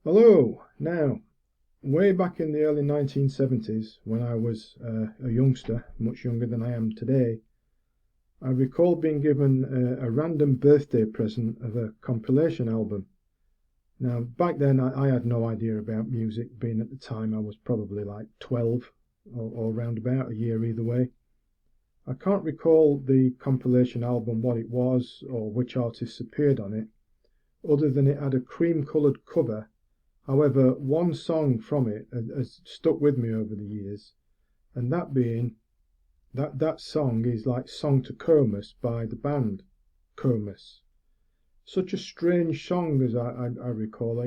Hello! Now, way back in the early 1970s, when I was a youngster, much younger than I am today, I recall being given a random birthday present of a compilation album. Now, back then I had no idea about music, being at the time I was probably like 12 or round about a year either way. I can't recall the compilation album, what it was or which artists appeared on it, other than it had a cream-coloured cover. However, one song from it has stuck with me over the years, and that being that song is like Song to Comus by the band Comus. Such a strange song as I recall.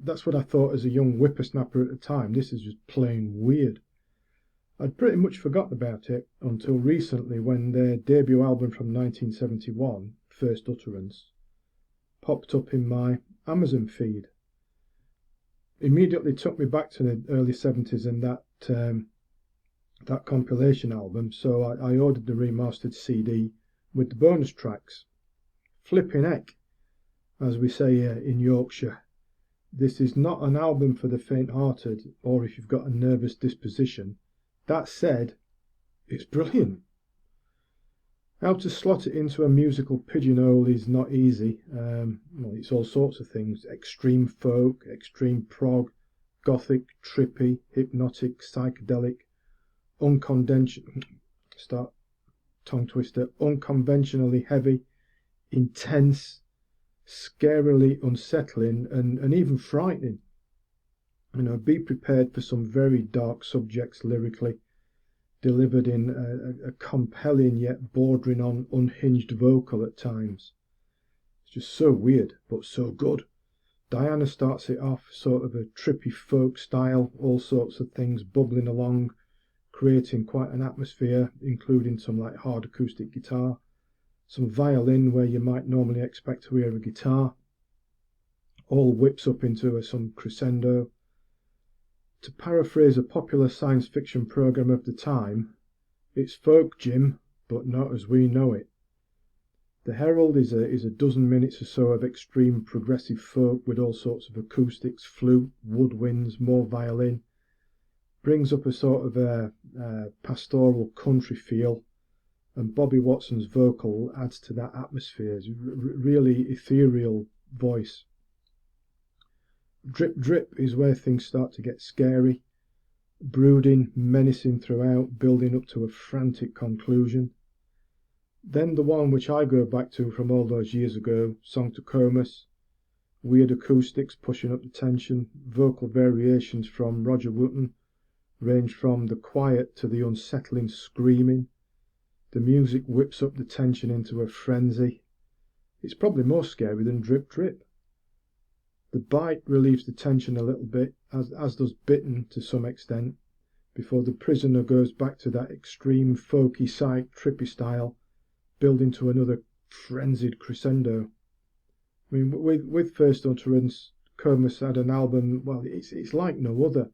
That's what I thought as a young whippersnapper at the time. This is just plain weird. I'd pretty much forgotten about it until recently when their debut album from 1971, First Utterance, popped up in my Amazon feed. Immediately took me back to the early 70s and that compilation album, so I ordered the remastered CD with the bonus tracks. Flipping heck, as we say in Yorkshire. This is not an album for the faint-hearted or if you've got a nervous disposition. That said, it's brilliant. How to slot it into a musical pigeonhole is not easy. It's all sorts of things. Extreme folk, extreme prog, gothic, trippy, hypnotic, psychedelic, unconventionally heavy, intense, scarily unsettling, and even frightening. Be prepared for some very dark subjects lyrically, delivered in a compelling yet bordering on unhinged vocal at times. It's just so weird, but so good. Diana starts it off sort of a trippy folk style, all sorts of things bubbling along, creating quite an atmosphere, including some like hard acoustic guitar, some violin where you might normally expect to hear a guitar, all whips up into some crescendo. To paraphrase a popular science fiction program of the time, it's folk, Jim, but not as we know it. The Herald is a dozen minutes or so of extreme progressive folk with all sorts of acoustics, flute, woodwinds, more violin. Brings up a sort of a pastoral country feel, and Bobby Watson's vocal adds to that atmosphere. It's really ethereal voice. Drip Drip is where things start to get scary, brooding, menacing throughout, building up to a frantic conclusion. Then the one which I go back to from all those years ago, Song to Comus, weird acoustics pushing up the tension, vocal variations from Roger Wooten range from the quiet to the unsettling screaming. The music whips up the tension into a frenzy. It's probably more scary than Drip Drip. The bite relieves the tension a little bit, as does Bitten to some extent, before the prisoner goes back to that extreme folky psych trippy style, building to another frenzied crescendo. With First Utterance, Comus had an album, well, it's like no other.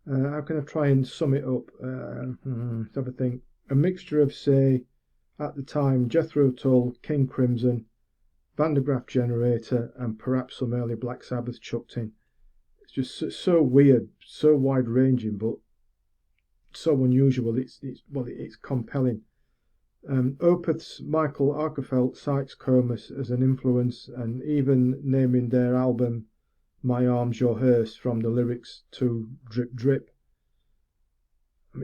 How can I try and sum it up? Let's have a think. A mixture of, say, at the time, Jethro Tull, King Crimson, Graaf Generator, and perhaps some early Black Sabbath chucked in. It's just so weird, so wide-ranging, but so unusual. It's compelling. Opeth's Michael Arkefeld cites Comus as an influence, and even naming their album My Arms Your Hearse from the lyrics to Drip Drip.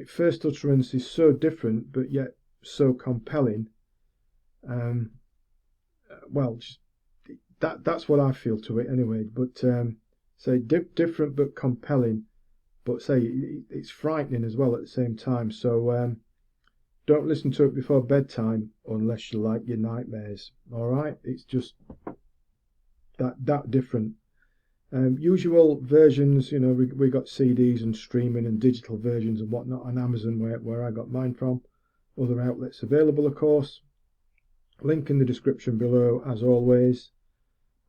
First Utterance is so different, but yet so compelling. That's what I feel to it anyway. But say different but compelling, but say it's frightening as well at the same time. So don't listen to it before bedtime unless you like your nightmares. All right, it's just that different. Usual versions, we got CDs and streaming and digital versions and whatnot on Amazon where I got mine from. Other outlets available, of course. Link in the description below, as always.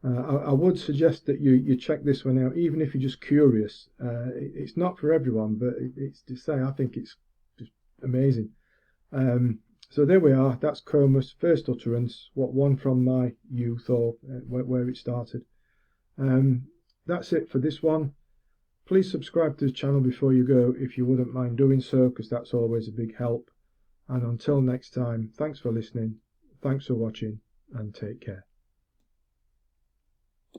I would suggest that you check this one out, even if you're just curious. It's not for everyone, but it's to say I think it's just amazing. So there we are. That's Comus, First Utterance, one from my youth or where it started. That's it for this one. Please subscribe to the channel before you go if you wouldn't mind doing so, because that's always a big help. And until next time, thanks for listening, thanks for watching, and take care.